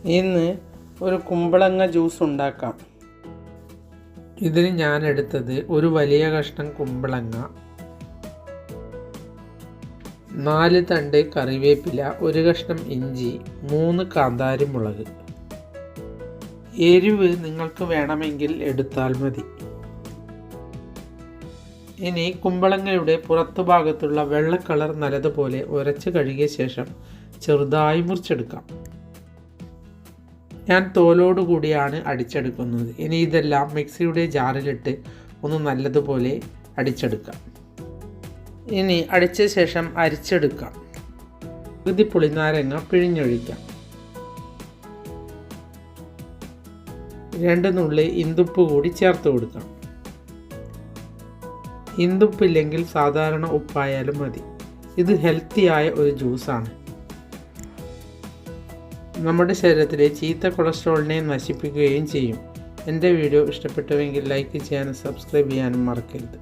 ഇന്ന് ഒരു കുമ്പളങ്ങ ജ്യൂസ് ഉണ്ടാക്കാം. ഇതിന് ഞാൻ എടുത്തത് ഒരു വലിയ കഷ്ണം കുമ്പളങ്ങ, 4 തണ്ട് കറിവേപ്പില, 1 കഷ്ണം ഇഞ്ചി, 3 കാന്താരി മുളക്. എരിവ് നിങ്ങൾക്ക് വേണമെങ്കിൽ എടുത്താൽ മതി. ഇനി കുമ്പളങ്ങയുടെ പുറത്തു ഭാഗത്തുള്ള വെള്ള കളർ നല്ലതുപോലെ ഉരച്ച് കഴുകിയ ശേഷം ചെറുതായി മുറിച്ചെടുക്കാം. ഞാൻ തോലോടുകൂടിയാണ് അടിച്ചെടുക്കുന്നത്. ഇനി ഇതെല്ലാം മിക്സിയുടെ ജാറിലിട്ട് ഒന്ന് നല്ലതുപോലെ അടിച്ചെടുക്കാം. ഇനി അടിച്ച ശേഷം അരിച്ചെടുക്കാം. പകുതി പുളിനാരങ്ങ പിഴിഞ്ഞൊഴിക്കാം. 2 നുള്ളി ഇന്ദുപ്പ് കൂടി ചേർത്ത് കൊടുക്കാം. ഇന്ദുപ്പില്ലെങ്കിൽ സാധാരണ ഉപ്പായാലും മതി. ഇത് ഹെൽത്തിയായ ഒരു ജ്യൂസാണ്. നമ്മുടെ ശരീരത്തിലെ ചീത്ത കൊളസ്ട്രോളിനെ നശിപ്പിക്കുകയും ചെയ്യും. എൻ്റെ വീഡിയോ ഇഷ്ടപ്പെട്ടുവെങ്കിൽ ലൈക്ക് ചെയ്യാനും സബ്സ്ക്രൈബ് ചെയ്യാനും മറക്കരുത്.